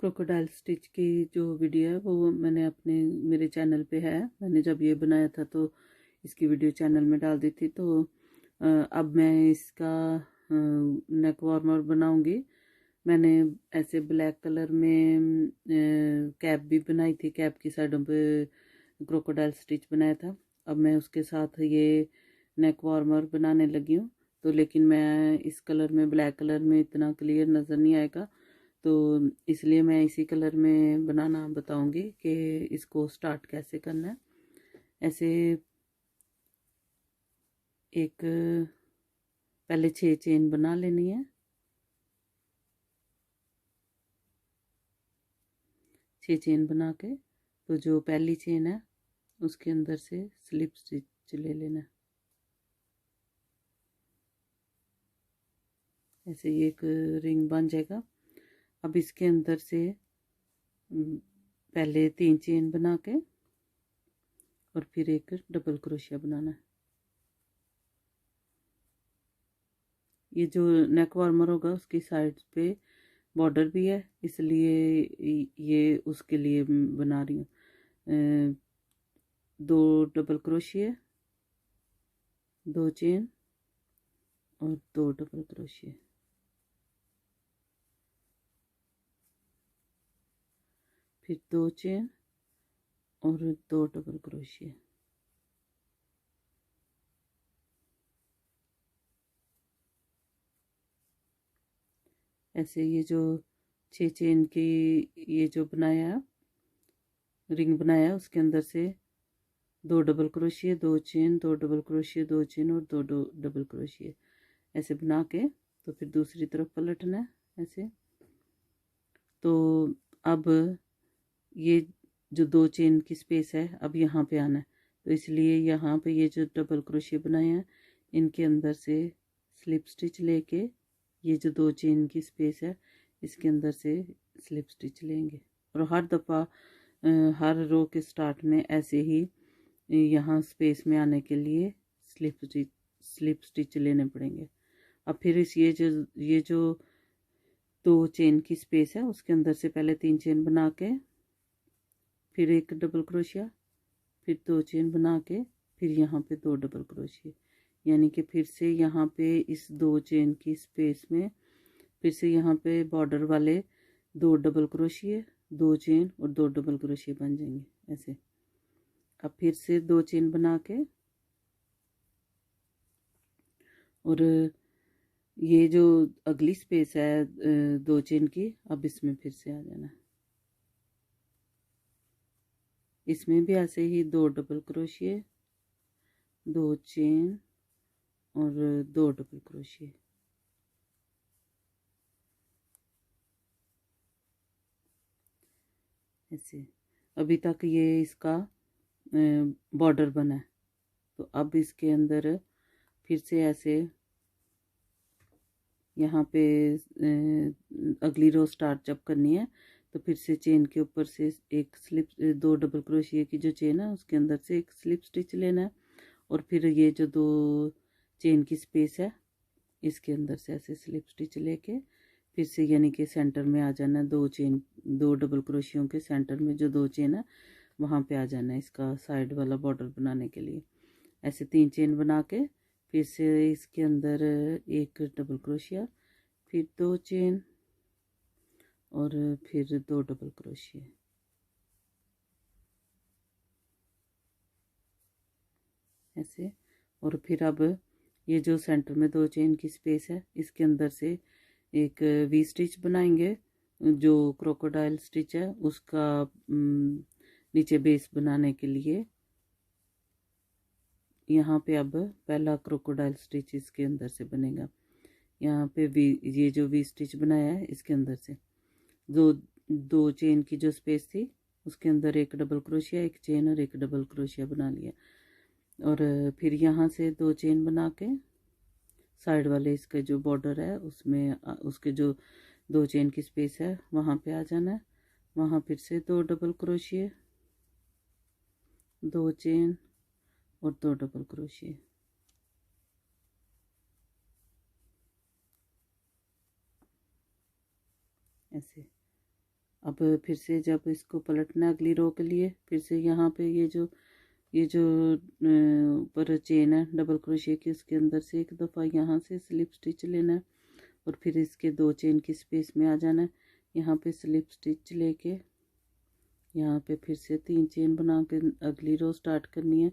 Crocodile stitch की जो video है वो मैंने मेरे चैनल पे है। मैंने जब ये बनाया था तो इसकी वीडियो चैनल में डाल दी थी। तो अब मैं इसका नेक वार्मर बनाऊंगी। मैंने ऐसे ब्लैक कलर में कैप भी बनाई थी, कैप की साइडों पे क्रोकोडाइल स्टिच बनाया था। अब मैं उसके साथ ये नेक वार्मर बनाने लगी हूँ। तो लेकिन मैं इस कलर में, ब्लैक कलर में इतना क्लियर नज़र नहीं आएगा, तो इसलिए मैं इसी कलर में बनाना बताऊंगी कि इसको स्टार्ट कैसे करना है। ऐसे एक पहले 6 चेन बना लेनी है। 6 चेन बना के तो जो पहली चेन है उसके अंदर से स्लिप स्टिच ले लेना है। ऐसे ये एक रिंग बन जाएगा। अब इसके अंदर से पहले 3 चेन बना के और फिर एक डबल क्रोशिया बनाना है। ये जो नेक वार्मर होगा उसकी साइड पे बॉर्डर भी है, इसलिए ये उसके लिए बना रही हूँ। 2 डबल क्रोशिया, 2 चेन और 2 डबल क्रोशिया। फिर 2 चेन और 2 डबल क्रोशिया। ऐसे ये जो 6 चेन की ये जो बनाया रिंग बनाया उसके अंदर से 2 double crochet, 2 chain, 2 double crochet, 2 chain और 2 डबल क्रोशिया ऐसे बना के तो फिर दूसरी तरफ पलटना है ऐसे। तो अब ये जो 2 चेन की स्पेस है अब यहाँ पे आना है, तो इसलिए यहाँ पे ये जो डबल क्रोशिया बनाए हैं इनके अंदर से स्लिप स्टिच लेके ये जो 2 चेन की स्पेस है इसके अंदर से स्लिप स्टिच लेंगे। और हर दफ़ा हर रो के स्टार्ट में ऐसे ही यहाँ स्पेस में आने के लिए स्लिप स्टिच लेने पड़ेंगे। अब फिर ये जो 2 चेन की स्पेस है उसके अंदर से पहले 3 चेन बना के फिर एक डबल क्रोशिया, फिर 2 चेन बना के फिर यहाँ पे 2 डबल क्रोशिया, यानी कि फिर से यहाँ पे इस 2 चेन की स्पेस में फिर से यहाँ पे बॉर्डर वाले 2 डबल क्रोशिया, 2 चेन और 2 डबल क्रोशिया बन जाएंगे ऐसे। अब फिर से 2 चेन बना के और ये जो अगली स्पेस है 2 चेन की, अब इसमें फिर से आ जाना है। इसमें भी ऐसे ही 2 डबल क्रोशिया, 2 चेन और 2 डबल क्रोशिया। ऐसे अभी तक ये इसका बॉर्डर बना है। तो अब इसके अंदर फिर से ऐसे यहाँ पे अगली रो स्टार्ट जब करनी है तो फिर से चेन के ऊपर से एक स्लिप 2 डबल क्रोशिया की जो चेन है उसके अंदर से एक स्लिप स्टिच लेना है और फिर ये जो 2 चेन की स्पेस है इसके अंदर से ऐसे स्लिप स्टिच लेके फिर से यानी कि सेंटर में आ जाना है। 2 डबल क्रोशियों के सेंटर में जो 2 चेन है वहाँ पे आ जाना है इसका साइड वाला बॉर्डर बनाने के लिए। ऐसे 3 चेन बना के फिर से इसके अंदर एक डबल क्रोशिया, फिर 2 चेन और फिर 2 डबल क्रोशिया ऐसे। और फिर अब ये जो सेंटर में 2 चेन की स्पेस है इसके अंदर से एक वी स्टिच बनाएंगे। जो क्रोकोडाइल स्टिच है उसका नीचे बेस बनाने के लिए यहाँ पे अब पहला क्रोकोडाइल स्टिच इसके अंदर से बनेगा। यहाँ पे ये जो वी स्टिच बनाया है इसके अंदर से 2 चेन की जो स्पेस थी उसके अंदर एक डबल क्रोशिया, एक चेन और एक डबल क्रोशिया बना लिया। और फिर यहाँ से 2 चेन बना के साइड वाले इसके जो बॉर्डर है उसमें उसके जो 2 चेन की स्पेस है वहाँ पे आ जाना है। वहाँ फिर से 2 डबल क्रोशिया, 2 चेन और 2 डबल क्रोशिया ऐसे। अब फिर से जब इसको पलटना अगली रो के लिए, फिर से यहाँ पे ये जो ऊपर चेन है डबल क्रोशिया की, उसके अंदर से एक दफ़ा यहाँ से स्लिप स्टिच लेना है और फिर इसके 2 चेन की स्पेस में आ जाना है। यहाँ पे स्लिप स्टिच लेके यहाँ पे फिर से 3 चेन बना के अगली रो स्टार्ट करनी है।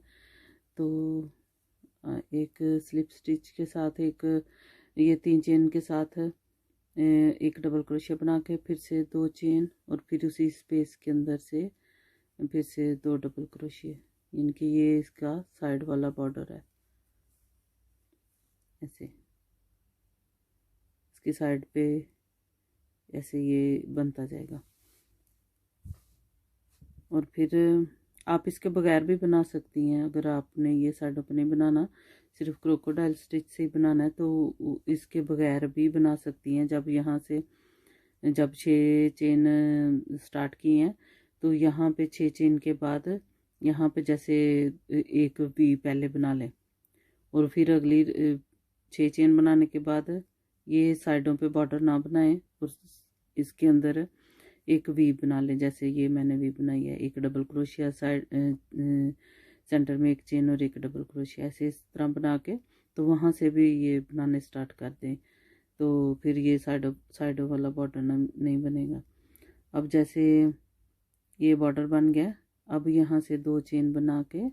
तो एक स्लिप स्टिच के साथ एक ये 3 चेन के साथ एक डबल क्रोशिया बना के फिर से 2 चेन और फिर उसी स्पेस के अंदर से फिर से 2 डबल क्रोशिया, यानी कि ये इसका साइड वाला बॉर्डर है। ऐसे इसकी साइड पे ऐसे ये बनता जाएगा। और फिर आप इसके बगैर भी बना सकती हैं। अगर आपने ये साइडों पर नहीं बनाना, सिर्फ क्रोकोडाइल स्टिच से ही बनाना है, तो इसके बगैर भी बना सकती हैं। जब यहाँ से जब 6 चेन स्टार्ट की हैं तो यहाँ पे 6 चेन के बाद यहाँ पे जैसे एक वी पहले बना लें और फिर अगली 6 चेन बनाने के बाद ये साइडों पे बॉर्डर ना बनाएं और इसके अंदर एक वी बना लें। जैसे ये मैंने वी बनाई है, एक डबल क्रोशिया साइड सेंटर में एक चेन और एक डबल क्रोशिया, ऐसे इस तरह बना के तो वहाँ से भी ये बनाने स्टार्ट कर दें, तो फिर ये साइडों वाला बॉर्डर नहीं बनेगा। अब जैसे ये बॉर्डर बन गया, अब यहाँ से 2 चेन बना के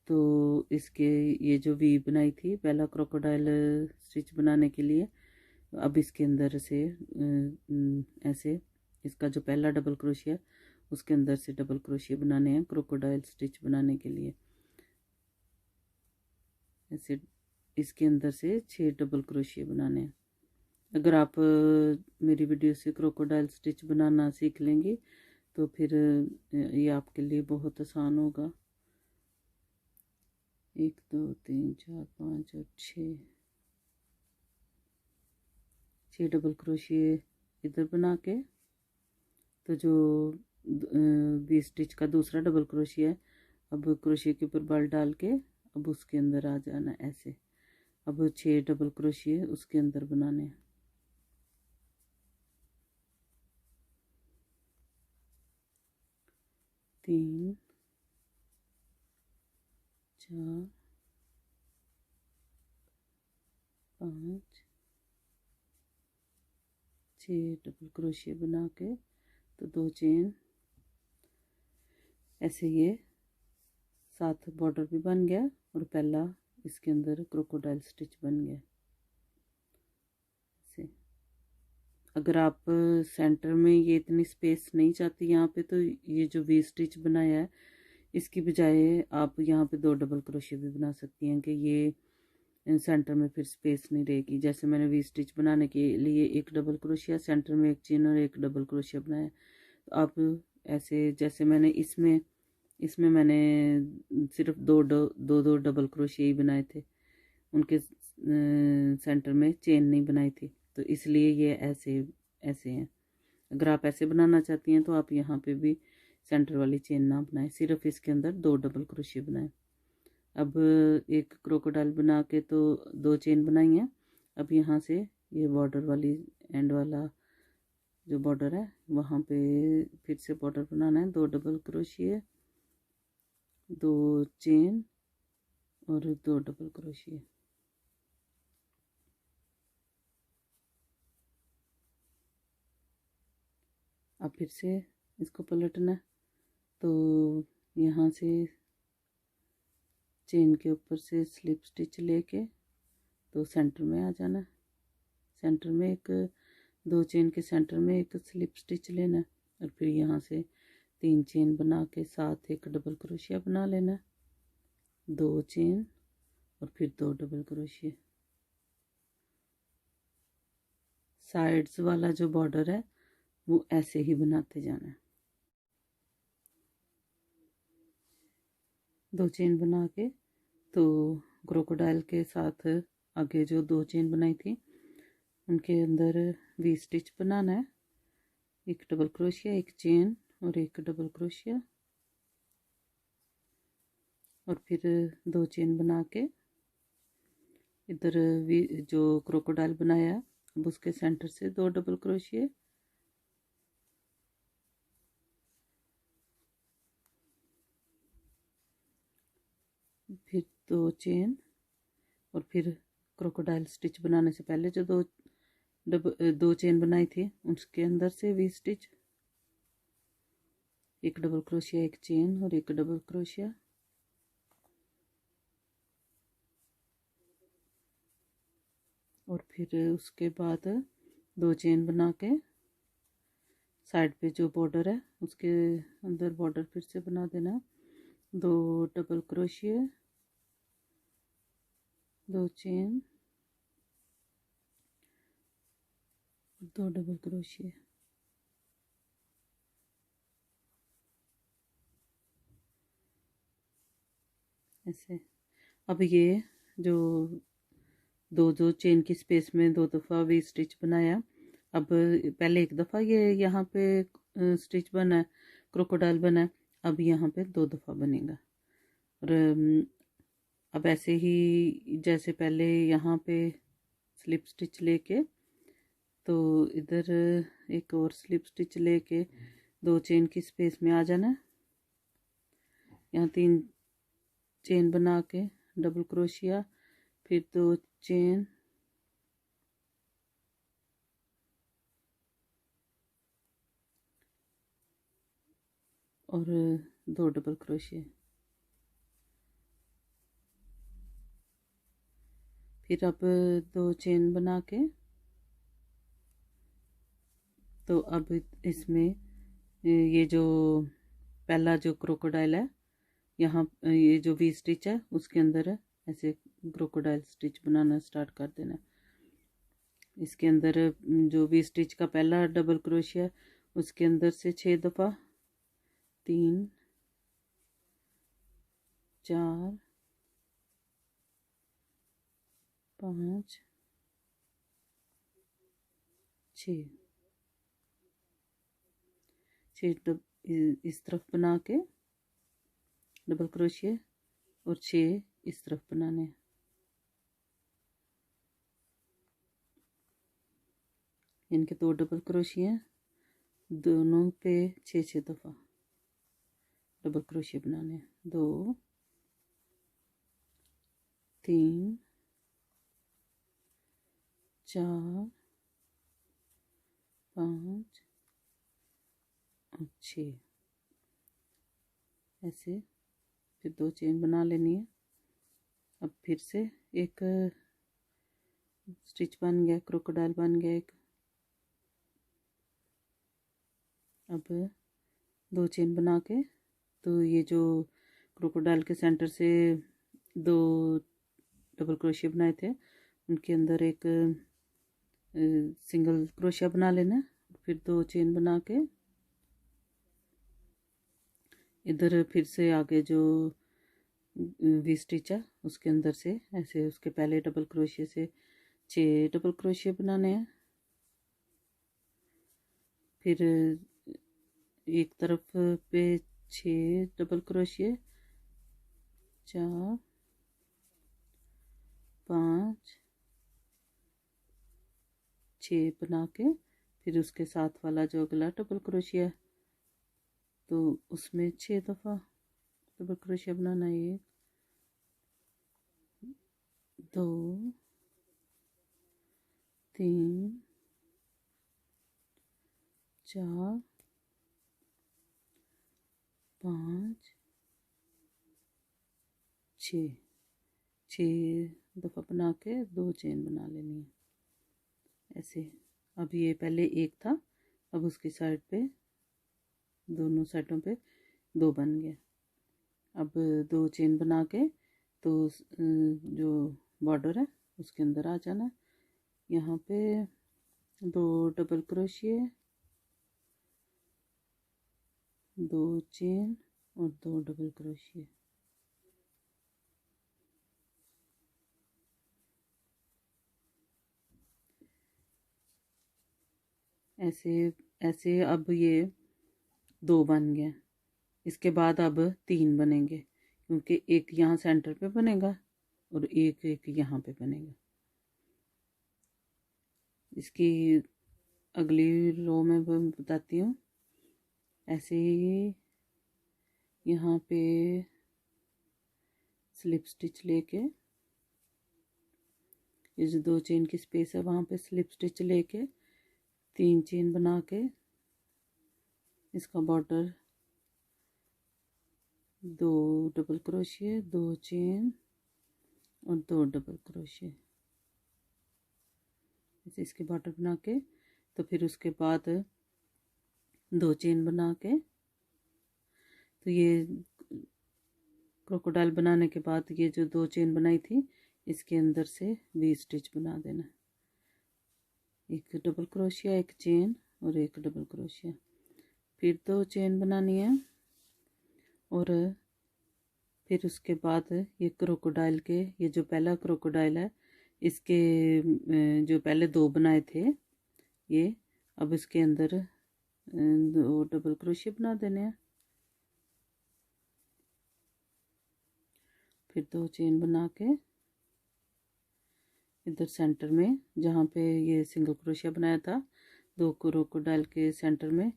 तो इसके ये जो वी बनाई थी पहला क्रोकोडाइल स्टिच बनाने के लिए, अब इसके अंदर से ऐसे इसका जो पहला डबल क्रोशिया उसके अंदर से डबल क्रोशिया बनाने हैं क्रोकोडाइल स्टिच बनाने के लिए। ऐसे इसके अंदर से 6 डबल क्रोशिया बनाने हैं। अगर आप मेरी वीडियो से क्रोकोडाइल स्टिच बनाना सीख लेंगे तो फिर ये आपके लिए बहुत आसान होगा। 1 2 3 4 5 और 6 डबल क्रोशिया इधर बना के, तो जो वी स्टिच का दूसरा डबल क्रोशिया है, अब क्रोशिया के ऊपर बल डाल के अब उसके अंदर आ जाना ऐसे। अब 6 डबल क्रोशिया उसके अंदर बनाने हैं। 3 4 5 6 डबल क्रोशिया बना के तो 2 चेन, ऐसे ये साथ बॉर्डर भी बन गया और पहला इसके अंदर क्रोकोडाइल स्टिच बन गया। ऐसे अगर आप सेंटर में ये इतनी स्पेस नहीं चाहती यहाँ पे, तो ये जो वी स्टिच बनाया है इसकी बजाय आप यहाँ पे 2 डबल क्रोशिया भी बना सकती हैं कि ये सेंटर में फिर स्पेस नहीं रहेगी। जैसे मैंने वी स्टिच बनाने के लिए एक डबल क्रोशिया, सेंटर में एक चेन और एक डबल क्रोशिया बनाया, तो आप ऐसे जैसे मैंने इसमें मैंने सिर्फ दो डबल क्रोशिया ही बनाए थे, उनके सेंटर में चेन नहीं बनाई थी, तो इसलिए ये ऐसे ऐसे हैं। अगर आप ऐसे बनाना चाहती हैं तो आप यहाँ पे भी सेंटर वाली चेन ना बनाएं, सिर्फ इसके अंदर 2 डबल क्रोशिया बनाएं। अब एक क्रोकोडाइल बना के तो 2 चेन बनाई हैं। अब यहाँ से ये बॉर्डर वाली एंड वाला जो बॉर्डर है वहाँ पे फिर से बॉर्डर बनाना है, 2 डबल क्रोशिया, 2 चेन और 2 डबल क्रोशिया। अब फिर से इसको पलटना है, तो यहाँ से चेन के ऊपर से स्लिप स्टिच लेके तो सेंटर में आ जाना है। सेंटर में एक 2 चेन के सेंटर में एक स्लिप स्टिच लेना है और फिर यहाँ से 3 चेन बना के साथ एक डबल क्रोशिया बना लेना है, 2 चेन और फिर 2 डबल क्रोशिया। साइड्स वाला जो बॉर्डर है वो ऐसे ही बनाते जाना है। 2 चेन बना के तो क्रोकोडाइल के साथ आगे जो 2 चेन बनाई थी उनके अंदर वी स्टिच बनाना है, एक डबल क्रोशिया, एक चेन और एक डबल क्रोशिया, और फिर 2 चेन बना के इधर वी जो क्रोकोडाइल बनाया अब उसके सेंटर से 2 डबल क्रोशिया फिर 2 चेन और फिर क्रोकोडाइल स्टिच बनाने से पहले जो दो चेन बनाई थी उसके अंदर से वी स्टिच, एक डबल क्रोशिया, एक चेन और एक डबल क्रोशिया, और फिर उसके बाद 2 चेन बना के साइड पे जो बॉर्डर है उसके अंदर बॉर्डर फिर से बना देना, 2 double crochet, 2 chain, 2 double crochet. ऐसे अब ये जो दो चेन की स्पेस में 2 दफ़ा वी स्टिच बनाया, अब पहले एक दफ़ा ये यहाँ पे स्टिच बना है, क्रोकोडाइल बना है, अब यहाँ पे 2 दफ़ा बनेगा। और अब ऐसे ही जैसे पहले यहाँ पे स्लिप स्टिच लेके तो इधर एक और स्लिप स्टिच लेके 2 चेन की स्पेस में आ जाना, यहाँ 3 चेन बना के डबल क्रोशिया, फिर 2 चेन और 2 डबल क्रोशिया। फिर अब 2 चेन बना के तो अब इसमें ये जो पहला जो क्रोकोडाइल है यहाँ ये जो वी स्टिच है उसके अंदर है, ऐसे क्रोकोडाइल स्टिच बनाना स्टार्ट कर देना। इसके अंदर जो वी स्टिच का पहला डबल क्रोशिया उसके अंदर से 6 दफ़ा, 3 4 5 6 इस तरफ बना के डबल क्रोशिया और 6 इस तरफ बनाने हैं। इनके 2 डबल क्रोशिया, दोनों पे 6 दफ़ा डबल क्रोशिया बनाने हैं, 2 3 4 5 और 6 ऐसे। फिर 2 चेन बना लेनी है। अब फिर से एक स्टिच बन गया, क्रोकोडाइल बन गया एक। अब 2 चेन बना के तो ये जो क्रोकोडाइल के सेंटर से 2 डबल क्रोशिया बनाए थे उनके अंदर एक सिंगल क्रोशिया बना लेना, फिर 2 चेन बना के इधर फिर से आगे जो वी स्टिच है उसके अंदर से ऐसे उसके पहले डबल क्रोशिया से 6 डबल क्रोशिया बनाने हैं। फिर एक तरफ पे 6 डबल क्रोशिया, 4 5 6 बना के फिर उसके साथ वाला जो अगला डबल क्रोशिया तो उसमें 6 दफ़ा डबल क्रोशिया बनाना है। 1 2 3 4 5 6 दफ़ा बना के 2 चेन बना लेनी है ऐसे। अब ये पहले एक था, अब उसकी साइड पे दोनों साइडों पे 2 बन गया। अब 2 चेन बना के तो जो बॉर्डर है उसके अंदर आ जाना, यहाँ पे 2 डबल क्रोशिया, 2 चेन और 2 डबल क्रोशिया। ऐसे ऐसे अब ये 2 बन गया। इसके बाद अब 3 बनेंगे क्योंकि एक यहाँ सेंटर पे बनेगा और एक एक यहाँ पे बनेगा। इसकी अगली रो में बताती हूँ। ऐसे ही यहाँ पे स्लिप स्टिच लेके, ये जो 2 चेन की स्पेस है वहाँ पे स्लिप स्टिच लेके 3 चेन बना के इसका बॉर्डर 2 डबल क्रोशिया, 2 चेन और 2 डबल क्रोशिया, ऐसे इसके बॉर्डर बना के, तो फिर उसके बाद 2 चेन बना के, तो ये क्रोकोडाइल बनाने के बाद ये जो 2 चेन बनाई थी इसके अंदर से वी स्टिच बना देना, एक डबल क्रोशिया, एक चेन और एक डबल क्रोशिया, फिर 2 चेन बनानी है, और फिर उसके बाद ये क्रोकोडाइल के, ये जो पहला क्रोकोडाइल है इसके जो पहले 2 बनाए थे ये, अब इसके अंदर 2 डबल क्रोशिया बना देने हैं, फिर 2 चेन बना के इधर सेंटर में जहाँ पे ये सिंगल क्रोशिया बनाया था 2 क्रोकोडाइल के सेंटर में,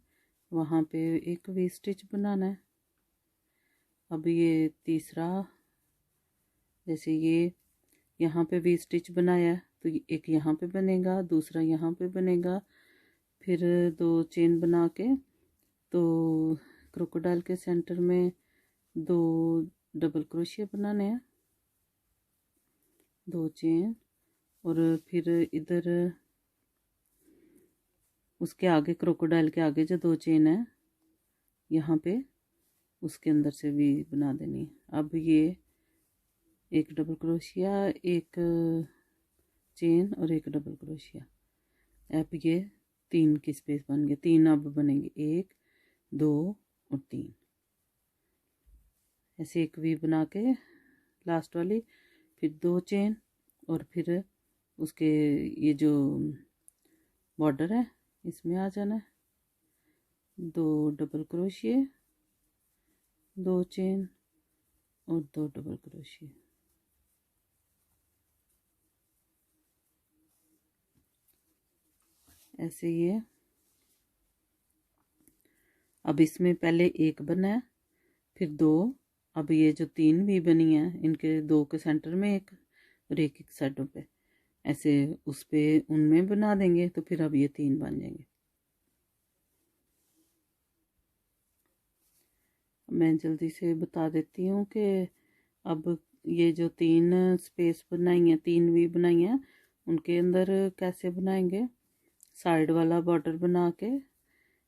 वहाँ पे एक वी स्टिच बनाना है। अब ये तीसरा, जैसे ये यहाँ पे वी स्टिच बनाया तो एक यहाँ पे बनेगा, दूसरा यहाँ पे बनेगा, फिर 2 चेन बना के तो क्रोकोडाइल के सेंटर में 2 डबल क्रोशिया बनाने हैं, 2 चेन, और फिर इधर उसके आगे क्रोकोडाइल के आगे जो 2 चेन है यहाँ पे उसके अंदर से भी बना देनी है। अब ये एक डबल क्रोशिया, एक चेन और एक डबल क्रोशिया, अब ये 3 की स्पेस बन गया, 3 अब बनेंगे, 1 2 और 3, ऐसे एक वी बना के लास्ट वाली, फिर 2 चेन, और फिर उसके ये जो बॉर्डर है इसमें आ जाना है, 2 डबल क्रोशिया, 2 चेन और 2 डबल क्रोशिया, ऐसे ये। अब इसमें पहले 1 बना है, फिर 2, अब ये जो 3 भी बनी है इनके 2 के सेंटर में 1 और 1 एक साइडों पे, ऐसे उस पे उनमें बना देंगे, तो फिर अब ये 3 बन जाएंगे। मैं जल्दी से बता देती हूँ कि अब ये जो 3 स्पेस बनाई हैं, 3 वी बनाई हैं, उनके अंदर कैसे बनाएंगे। साइड वाला बॉर्डर बना के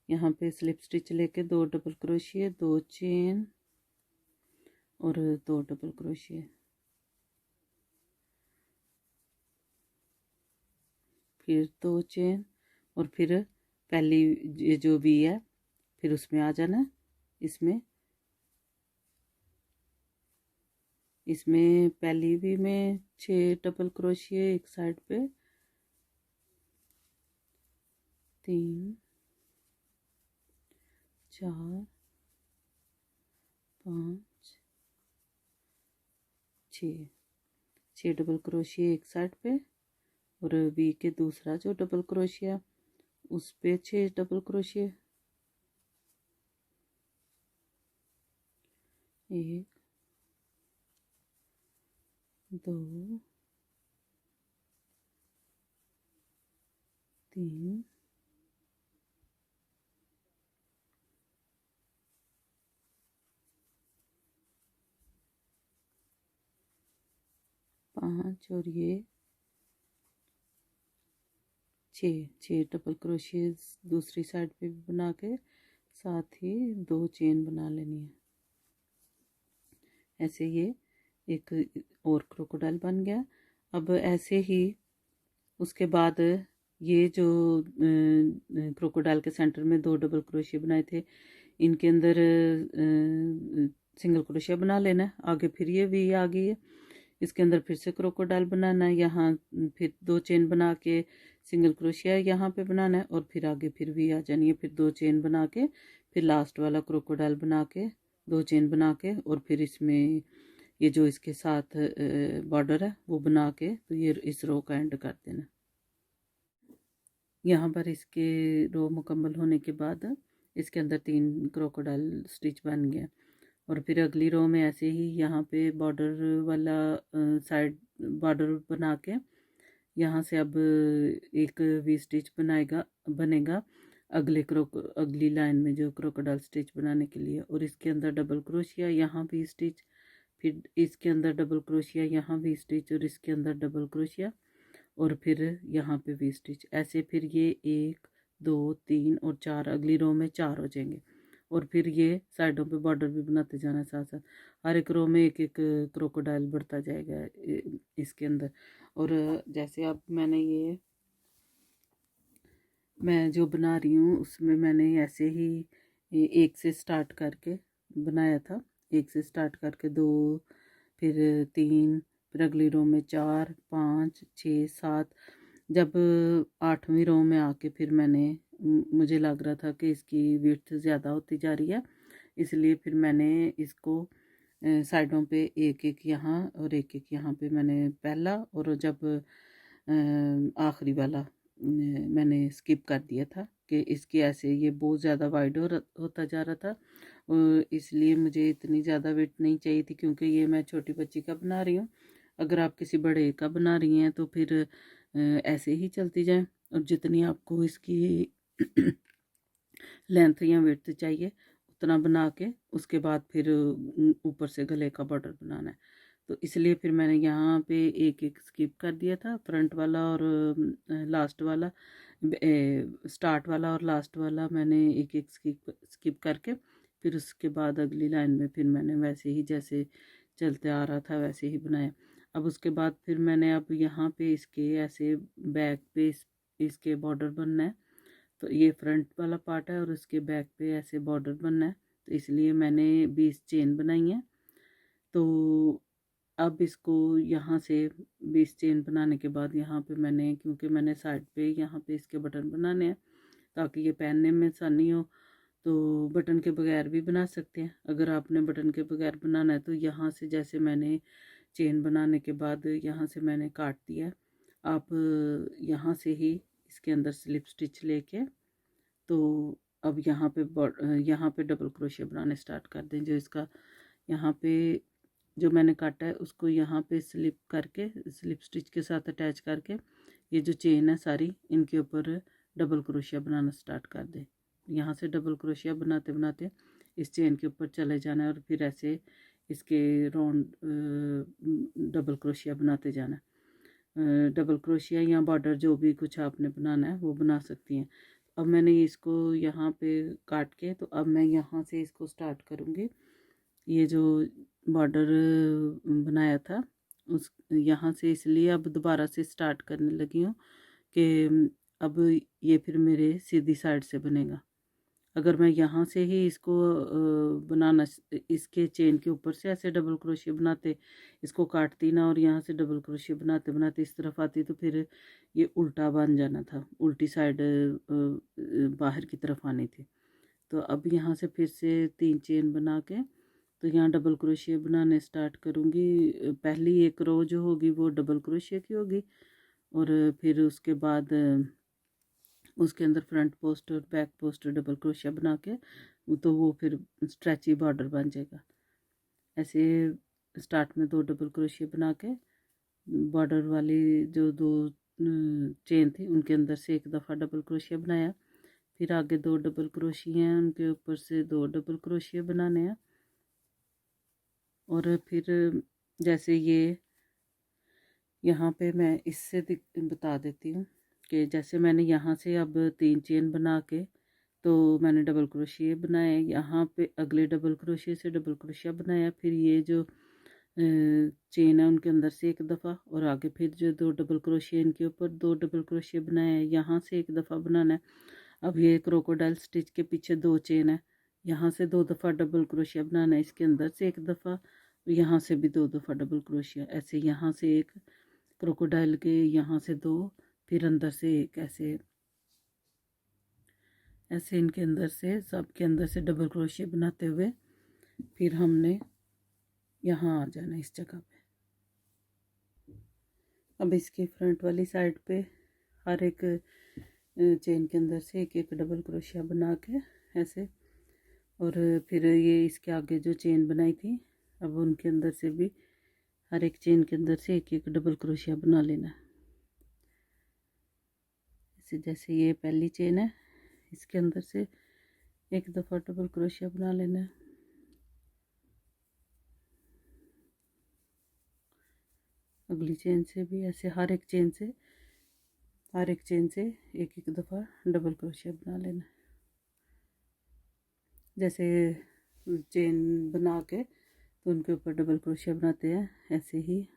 यहाँ पे स्लिप स्टिच लेके 2 डबल क्रोशिया, 2 चेन और 2 डबल क्रोशिया, फिर 2 चेन, और फिर पहली ये जो वी है फिर उसमें आ जाना, इसमें पहली वी में 6 डबल क्रोशिया एक साइड पे, 3 4 5 6 डबल क्रोशिया एक साइड पे, और वी के दूसरा जो डबल क्रोशिया उस पे 6 डबल क्रोशिया, 1 2 3 5 और ये 6 डबल क्रोशिया दूसरी साइड पे भी बना के साथ ही 2 चेन बना लेनी है, ऐसे ये एक और क्रोकोडाइल बन गया। अब ऐसे ही उसके बाद ये जो क्रोकोडाइल के सेंटर में 2 डबल क्रोशिया बनाए थे इनके अंदर सिंगल क्रोशिया बना लेना है, आगे फिर ये वी आ गई है, इसके अंदर फिर से क्रोकोडाइल बनाना है, यहाँ फिर 2 चेन बना के सिंगल क्रोशिया यहाँ पे बनाना है, और फिर आगे फिर वी आ जानी है, फिर 2 चेन बना के फिर लास्ट वाला क्रोकोडाइल बना के 2 चेन बना के, और फिर इसमें ये जो इसके साथ बॉर्डर है वो बना के, तो ये इस रो का एंड कर देना। यहाँ पर इसके रो मुकम्मल होने के बाद इसके अंदर 3 क्रोकोडाइल स्टिच बन गया, और फिर अगली रो में ऐसे ही यहाँ पे बॉर्डर वाला साइड बॉर्डर बना के यहाँ से अब एक वी स्टिच बनेगा अगली लाइन में जो क्रोकोडाइल स्टिच बनाने के लिए। और इसके अंदर डबल क्रोशिया, यहाँ भी स्टिच, फिर इसके अंदर डबल क्रोशिया, यहाँ भी स्टिच, और इसके अंदर डबल क्रोशिया, और फिर यहाँ पे भी स्टिच। ऐसे फिर ये 1 2 3 और 4 अगली रो में 4 हो जाएंगे। और फिर ये साइडों पे बॉर्डर भी बनाते जाना साथ साथ। हर एक रो में एक एक क्रोकोडाइल बढ़ता जाएगा इसके अंदर। और जैसे अब मैं जो बना रही हूँ उसमें मैंने ऐसे ही एक से स्टार्ट करके बनाया था, एक से स्टार्ट करके 2, फिर 3, फिर अगली रो में 4 5 6 7। जब 8वीं रो में आके फिर मुझे लग रहा था कि इसकी विड्थ ज़्यादा होती जा रही है, इसलिए फिर मैंने इसको साइडों पे एक एक यहाँ और एक एक यहाँ पे मैंने पहला, और जब आखिरी वाला मैंने स्किप कर दिया था कि इसकी ऐसे ये बहुत ज़्यादा वाइड होता जा रहा था, इसलिए मुझे इतनी ज़्यादा वेट नहीं चाहिए थी, क्योंकि ये मैं छोटी बच्ची का बना रही हूँ। अगर आप किसी बड़े का बना रही हैं तो फिर ऐसे ही चलती जाए, और जितनी आपको इसकी लेंथ या विड्थ चाहिए उतना बना के उसके बाद फिर ऊपर से गले का बॉर्डर बनाना है। तो इसलिए फिर मैंने यहाँ पे एक एक स्किप कर दिया था, फ्रंट वाला और लास्ट वाला, स्टार्ट वाला और लास्ट वाला मैंने एक एक स्किप करके फिर उसके बाद अगली लाइन में फिर मैंने वैसे ही जैसे चलते आ रहा था वैसे ही बनाया। अब उसके बाद फिर मैंने अब यहाँ पे इसके ऐसे बैक पे इसके बॉर्डर बनना है। तो ये फ्रंट वाला पार्ट है और उसके बैक पे ऐसे बॉर्डर बनना है, तो इसलिए मैंने 20 चेन बनाई है। तो अब इसको यहाँ से 20 चेन बनाने के बाद यहाँ पे क्योंकि मैंने साइड पे यहाँ पे इसके बटन बनाने हैं ताकि ये पहनने में आसानी हो, तो बटन के बगैर भी बना सकते हैं। अगर आपने बटन के बगैर बनाना है तो यहाँ से जैसे मैंने चेन बनाने के बाद यहाँ से मैंने काट दिया, आप यहाँ से ही इसके अंदर स्लिप स्टिच लेके तो अब यहाँ पे डबल क्रोशिया बनाने स्टार्ट कर दें। जो इसका यहाँ पे जो मैंने काटा है उसको यहाँ पे स्लिप स्टिच के साथ अटैच करके ये जो चेन है सारी इनके ऊपर डबल क्रोशिया बनाना स्टार्ट कर दें। यहाँ से डबल क्रोशिया बनाते बनाते इस चेन के ऊपर चले जाना है और फिर ऐसे इसके राउंड डबल क्रोशिया बनाते जाना है। डबल क्रोशिया या बॉर्डर जो भी कुछ आपने बनाना है वो बना सकती हैं। अब मैंने इसको यहाँ पे काट के तो अब मैं यहाँ से इसको स्टार्ट करूँगी। ये जो बॉर्डर बनाया था उस यहाँ से इसलिए अब दोबारा से स्टार्ट करने लगी हूँ कि अब ये फिर मेरे सीधी साइड से बनेगा। अगर मैं यहाँ से ही इसको बनाना इसके चेन के ऊपर से ऐसे डबल क्रोशिया बनाते इसको काटती ना और यहाँ से डबल क्रोशिया बनाते बनाते इस तरफ आती तो फिर ये उल्टा बन जाना था, उल्टी साइड बाहर की तरफ आनी थी। तो अब यहाँ से फिर से 3 चेन बना के तो यहाँ डबल क्रोशिया बनाने स्टार्ट करूँगी। पहली एक रो जो होगी वो डबल क्रोशिया की होगी और फिर उसके बाद उसके अंदर फ्रंट पोस्ट और बैक पोस्ट डबल क्रोशिया बना के तो वो फिर स्ट्रेची बॉर्डर बन जाएगा। ऐसे स्टार्ट में 2 डबल क्रोशिया बना के बॉर्डर वाली जो 2 चेन थी उनके अंदर से एक दफ़ा डबल क्रोशिया बनाया, फिर आगे 2 डबल क्रोशिया हैं उनके ऊपर से 2 डबल क्रोशिया बनाने हैं। और फिर जैसे ये यहाँ पे मैं इससे बता देती हूँ कि जैसे मैंने यहाँ से अब 3 चेन बना के तो मैंने डबल क्रोशिया बनाए, यहाँ पे अगले डबल क्रोशिया से डबल क्रोशिया बनाया, फिर ये जो चेन है उनके अंदर से एक दफ़ा और आगे फिर जो 2 डबल क्रोशिया इनके ऊपर 2 डबल क्रोशिया बनाए, यहाँ से एक दफ़ा बनाना है। अब ये क्रोकोडाइल स्टिच के पीछे 2 चेन है, यहाँ से 2 दफ़ा डबल क्रोशिया बनाना है, इसके अंदर से एक दफ़ा, यहाँ से भी 2 दफ़ा डबल क्रोशिया, ऐसे यहाँ से एक क्रोकोडाइल के यहाँ से 2, फिर अंदर से एक, ऐसे इनके अंदर से सब के अंदर से डबल क्रोशिया बनाते हुए फिर हमने यहाँ आ जाना इस जगह पे। अब इसके फ्रंट वाली साइड पे हर एक चेन के अंदर से एक एक डबल क्रोशिया बना के ऐसे और फिर ये इसके आगे जो चेन बनाई थी, अब उनके अंदर से भी हर एक चेन के अंदर से एक एक डबल क्रोशिया बना लेना है। जैसे ये पहली चेन है, इसके अंदर से एक दफ़ा डबल क्रोशिया बना लेना है। अगली चेन से भी ऐसे हर एक चेन से एक एक दफ़ा डबल क्रोशिया बना लेना है। जैसे चेन बना के तो उनके ऊपर डबल क्रोशिया बनाते हैं, ऐसे ही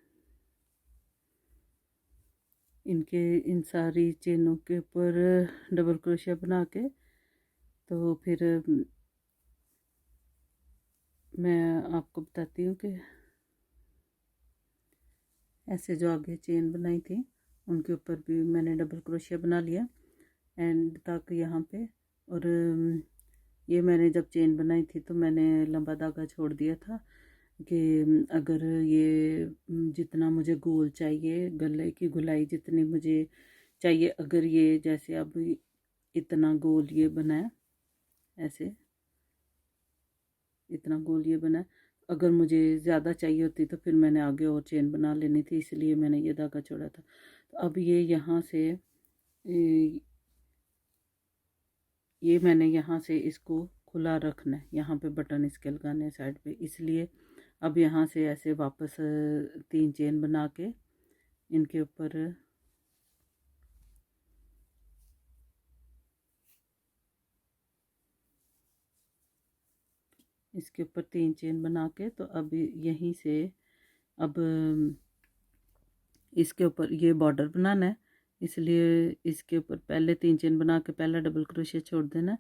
इन सारी चेनों के ऊपर डबल क्रोशिया बना के तो फिर मैं आपको बताती हूँ कि ऐसे जो आगे चेन बनाई थी उनके ऊपर भी मैंने डबल क्रोशिया बना लिया एंड तक यहाँ पे। और ये मैंने जब चेन बनाई थी तो मैंने लंबा धागा छोड़ दिया था कि अगर ये जितना मुझे गोल चाहिए, गले की गोलाई जितनी मुझे चाहिए, अगर ये जैसे अब इतना गोल ये बना है, ऐसे इतना गोल ये बना है, अगर मुझे ज़्यादा चाहिए होती तो फिर मैंने आगे और चेन बना लेनी थी, इसलिए मैंने ये धागा छोड़ा था। तो अब ये यहाँ से ये मैंने यहाँ से इसको खुला रखना है, यहाँ पे बटन इसके लगाने हैं साइड पे, इसलिए अब यहाँ से ऐसे वापस 3 चेन बना के इनके ऊपर इसके ऊपर 3 चेन बना के तो अब यहीं से अब इसके ऊपर ये बॉर्डर बनाना है, इसलिए इसके ऊपर पहले 3 चेन बना के पहला डबल क्रोशिया छोड़ देना है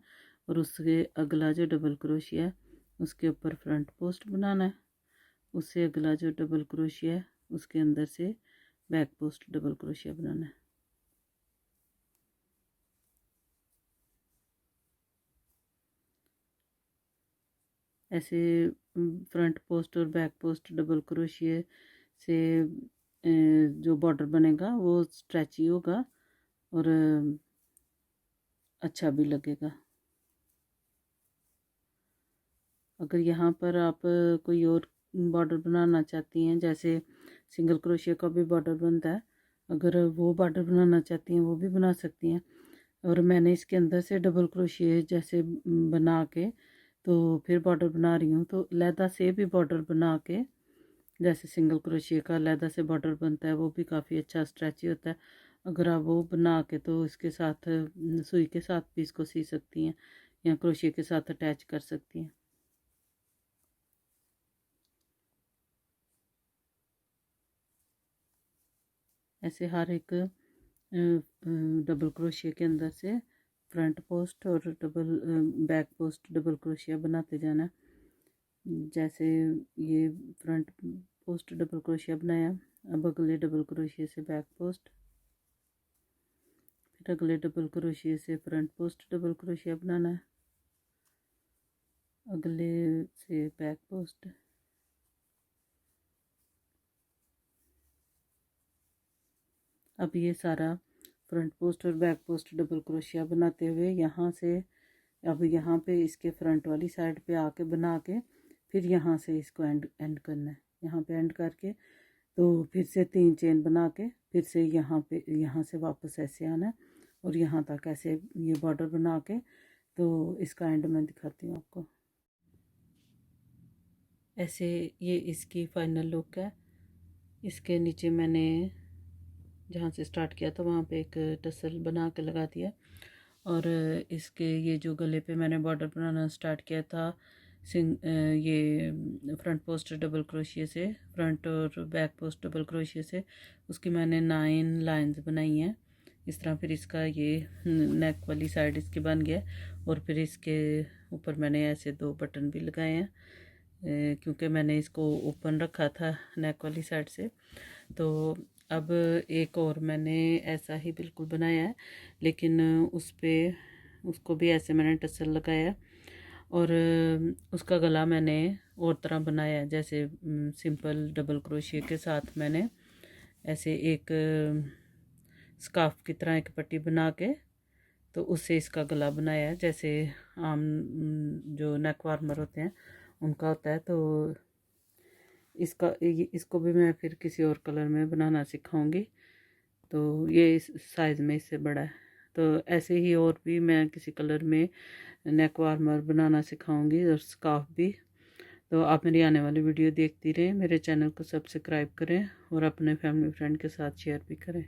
और उसके अगला जो डबल क्रोशिया है उसके ऊपर फ्रंट पोस्ट बनाना है, उससे अगला जो डबल क्रोशिया है उसके अंदर से बैक पोस्ट डबल क्रोशिया बनाना है। ऐसे फ्रंट पोस्ट और बैक पोस्ट डबल क्रोशिया से जो बॉर्डर बनेगा वो स्ट्रेची होगा और अच्छा भी लगेगा। अगर यहाँ पर आप कोई और बॉर्डर बनाना चाहती हैं, जैसे सिंगल क्रोशिया का भी बॉर्डर बनता है, अगर वो बॉर्डर बनाना चाहती हैं वो भी बना सकती हैं। और मैंने इसके अंदर से डबल क्रोशिया जैसे बना के तो फिर बॉर्डर बना रही हूँ, तो लैदा से भी बॉर्डर बना के जैसे सिंगल क्रोशिया का लैदा से बॉर्डर बनता है वो भी काफ़ी अच्छा स्ट्रेची होता है। अगर आप वो बना के तो इसके साथ सुई के साथ भी इसको सी सकती हैं या क्रोशिया के साथ अटैच कर सकती हैं। ऐसे हर एक डबल क्रोशिया के अंदर से फ्रंट पोस्ट और बैक पोस्ट डबल क्रोशिया बनाते जाना। जैसे ये फ्रंट पोस्ट डबल क्रोशिया बनाया, अब अगले डबल क्रोशिया से बैक पोस्ट, फिर अगले डबल क्रोशिया से फ्रंट पोस्ट डबल क्रोशिया बनाना है, अगले से बैक पोस्ट, अब ये सारा फ्रंट पोस्ट और बैक पोस्ट डबल क्रोशिया बनाते हुए यहाँ से अब यहाँ पे इसके फ्रंट वाली साइड पे आके बना के फिर यहाँ से इसको एंड करना है। यहाँ पे एंड करके तो फिर से 3 चेन बना के फिर से यहाँ से वापस ऐसे आना है और यहाँ तक ऐसे ये बॉर्डर बना के तो इसका एंड मैं दिखाती हूँ आपको। ऐसे ये इसकी फाइनल लुक है। इसके नीचे मैंने जहाँ से स्टार्ट किया था वहाँ पे एक टसल बना के लगा दिया और इसके ये जो गले पे मैंने बॉर्डर बनाना स्टार्ट किया था ये फ्रंट पोस्ट डबल क्रोशिया से, फ्रंट और बैक पोस्ट डबल क्रोशिया से, उसकी मैंने 9 लाइंस बनाई हैं इस तरह। फिर इसका ये नेक वाली साइड इसकी बन गया और फिर इसके ऊपर मैंने ऐसे 2 बटन भी लगाए हैं क्योंकि मैंने इसको ओपन रखा था नेक वाली साइड से। तो अब एक और मैंने ऐसा ही बिल्कुल बनाया है, लेकिन उसको भी ऐसे मैंने टसल लगाया और उसका गला मैंने और तरह बनाया है। जैसे सिंपल डबल क्रोशिया के साथ मैंने ऐसे एक स्कार्फ की तरह एक पट्टी बना के तो उससे इसका गला बनाया है। जैसे आम जो नेक वार्मर होते हैं उनका होता है। तो इसको भी मैं फिर किसी और कलर में बनाना सिखाऊंगी। तो ये इस साइज़ में इससे बड़ा है। तो ऐसे ही और भी मैं किसी कलर में नेक वार्मर बनाना सिखाऊंगी और स्कार्फ भी। तो आप मेरी आने वाली वीडियो देखती रहें, मेरे चैनल को सब्सक्राइब करें और अपने फैमिली फ्रेंड के साथ शेयर भी करें।